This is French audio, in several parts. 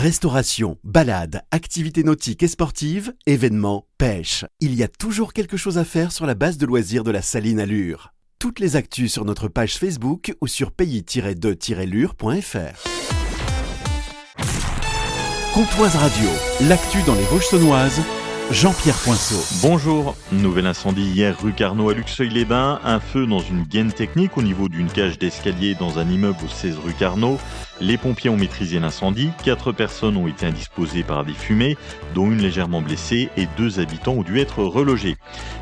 Restauration, balades, activités nautiques et sportives, événements, pêche. Il y a toujours quelque chose à faire sur la base de loisirs de la Saline Allure. Toutes les actus sur notre page Facebook ou sur pays-de-lure.fr. Comtoise Radio, l'actu dans les Vosges-Saunoises, Jean-Pierre Poinceau. Bonjour, nouvel incendie hier rue Carnot à Luxeuil-les-Bains, un feu dans une gaine technique au niveau d'une cage d'escalier dans un immeuble au 16 rue Carnot. Les pompiers ont maîtrisé l'incendie, 4 personnes ont été indisposées par des fumées, dont une légèrement blessée et 2 habitants ont dû être relogés.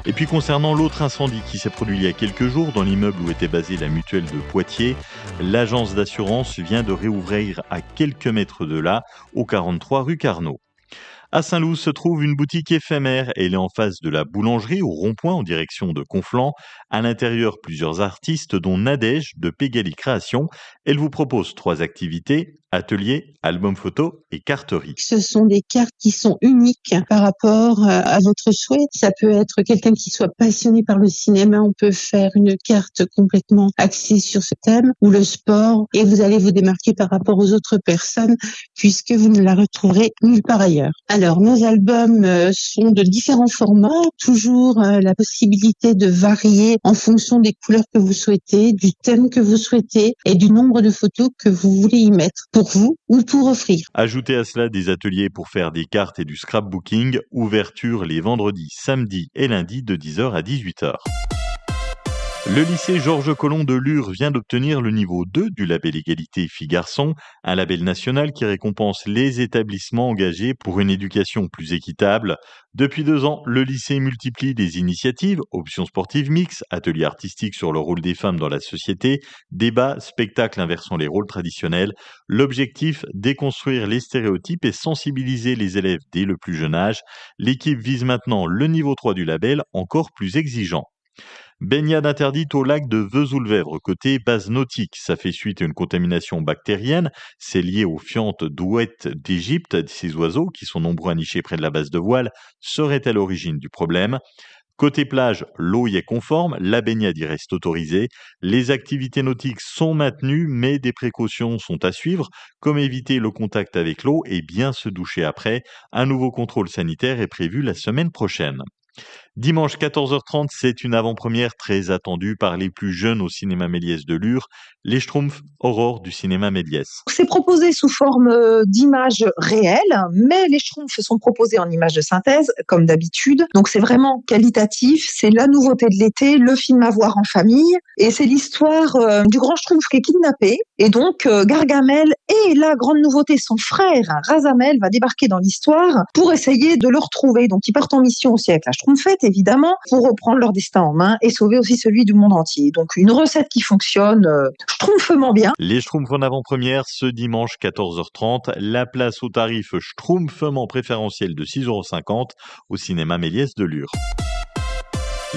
Et puis concernant l'autre incendie qui s'est produit il y a quelques jours dans l'immeuble où était basée la mutuelle de Poitiers, l'agence d'assurance vient de réouvrir à quelques mètres de là, au 43 rue Carnot. À Saint-Loup se trouve une boutique éphémère. Elle est en face de la boulangerie au rond-point en direction de Conflans. À l'intérieur, plusieurs artistes dont Nadège de Pégali Création. Elle vous propose 3 activités, atelier, album photo et carterie. Ce sont des cartes qui sont uniques par rapport à votre souhait. Ça peut être quelqu'un qui soit passionné par le cinéma. On peut faire une carte complètement axée sur ce thème ou le sport et vous allez vous démarquer par rapport aux autres personnes puisque vous ne la retrouverez nulle part ailleurs. Alors, nos albums sont de différents formats, toujours la possibilité de varier en fonction des couleurs que vous souhaitez, du thème que vous souhaitez et du nombre de photos que vous voulez y mettre pour vous ou pour offrir. Ajoutez à cela des ateliers pour faire des cartes et du scrapbooking, ouverture les vendredis, samedis et lundis de 10h à 18h. Le lycée Georges Collomb de Lure vient d'obtenir le niveau 2 du label Égalité Filles-Garçons, un label national qui récompense les établissements engagés pour une éducation plus équitable. Depuis 2 ans, le lycée multiplie des initiatives, options sportives mixtes, ateliers artistiques sur le rôle des femmes dans la société, débats, spectacles inversant les rôles traditionnels. L'objectif, déconstruire les stéréotypes et sensibiliser les élèves dès le plus jeune âge. L'équipe vise maintenant le niveau 3 du label, encore plus exigeant. Baignade interdite au lac de Vesoul-Vèvre, côté base nautique. Ça fait suite à une contamination bactérienne. C'est lié aux fientes douettes d'Égypte. Ces oiseaux, qui sont nombreux à nicher près de la base de voile, seraient à l'origine du problème. Côté plage, l'eau y est conforme, la baignade y reste autorisée. Les activités nautiques sont maintenues, mais des précautions sont à suivre, comme éviter le contact avec l'eau et bien se doucher après. Un nouveau contrôle sanitaire est prévu la semaine prochaine. Dimanche 14h30, c'est une avant-première très attendue par les plus jeunes au cinéma Méliès de Lure, les Schtroumpfs Aurore du cinéma Méliès. C'est proposé sous forme d'images réelles, mais les Schtroumpfs sont proposés en images de synthèse, comme d'habitude. Donc c'est vraiment qualitatif, c'est la nouveauté de l'été, le film à voir en famille, et c'est l'histoire du grand Schtroumpf qui est kidnappé. Et donc Gargamel et la grande nouveauté, son frère Razamel, va débarquer dans l'histoire pour essayer de le retrouver. Donc ils partent en mission aussi avec la Schtroumpfette, évidemment, pour reprendre leur destin en main et sauver aussi celui du monde entier. Donc une recette qui fonctionne schtroumpfement bien. Les Schtroumpfs en avant-première ce dimanche 14h30, la place au tarif schtroumpfement préférentiel de 6,50 € au cinéma Méliès de Lure.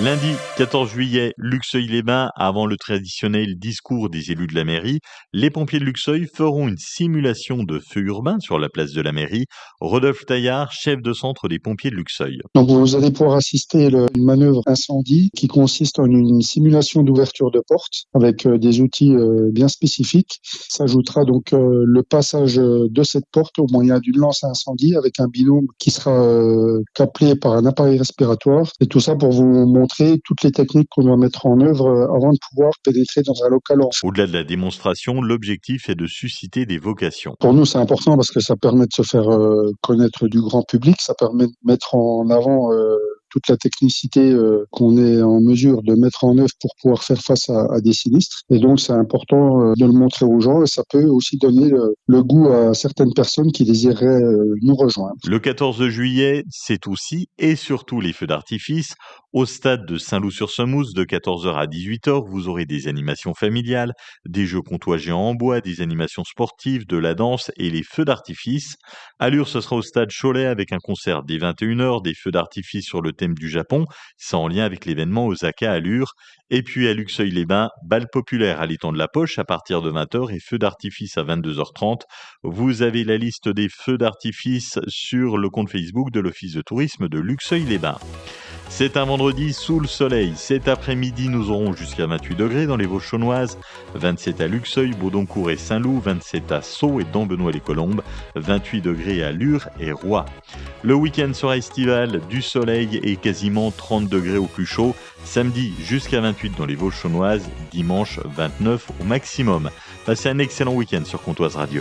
Lundi 14 juillet, Luxeuil-les-Bains, avant le traditionnel discours des élus de la mairie, les pompiers de Luxeuil feront une simulation de feu urbain sur la place de la mairie. Rodolphe Taillard, chef de centre des pompiers de Luxeuil. Donc vous allez pouvoir assister à une manœuvre incendie qui consiste en une simulation d'ouverture de porte avec des outils bien spécifiques. S'ajoutera donc le passage de cette porte au moyen d'une lance à incendie avec un binôme qui sera couplé par un appareil respiratoire. Et tout ça pour vous montrer toutes les techniques qu'on doit mettre en œuvre avant de pouvoir pénétrer dans un local. Au-delà de la démonstration, l'objectif est de susciter des vocations. Pour nous, c'est important parce que ça permet de se faire connaître du grand public, ça permet de mettre en avant toute la technicité qu'on est en mesure de mettre en œuvre pour pouvoir faire face à des sinistres. Et donc, c'est important de le montrer aux gens et ça peut aussi donner le goût à certaines personnes qui désireraient nous rejoindre. Le 14 juillet, c'est aussi et surtout les feux d'artifice. Au stade de Saint-Loup-sur-Semouse, de 14h à 18h, vous aurez des animations familiales, des jeux comtois géants en bois, des animations sportives, de la danse et les feux d'artifice. À Lure, ce sera au stade Cholet avec un concert dès 21h, des feux d'artifice sur le thème du Japon, c'est en lien avec l'événement Osaka à Lure. Et puis à Luxeuil-les-Bains, bal populaire à l'étang de la Poche à partir de 20h et feux d'artifice à 22h30. Vous avez la liste des feux d'artifice sur le compte Facebook de l'Office de tourisme de Luxeuil-les-Bains. C'est un vendredi sous le soleil. Cet après-midi, nous aurons jusqu'à 28 degrés dans les Vosges chaunoises, 27 à Luxeuil, Baudoncourt et Saint-Loup, 27 à Sceaux et Dambenois-les-Colombes, 28 degrés à Lure et Roye. Le week-end sera estival, du soleil et quasiment 30 degrés au plus chaud. Samedi jusqu'à 28 dans les Vosges chaunoises, dimanche 29 au maximum. Passez un excellent week-end sur Comtoise Radio.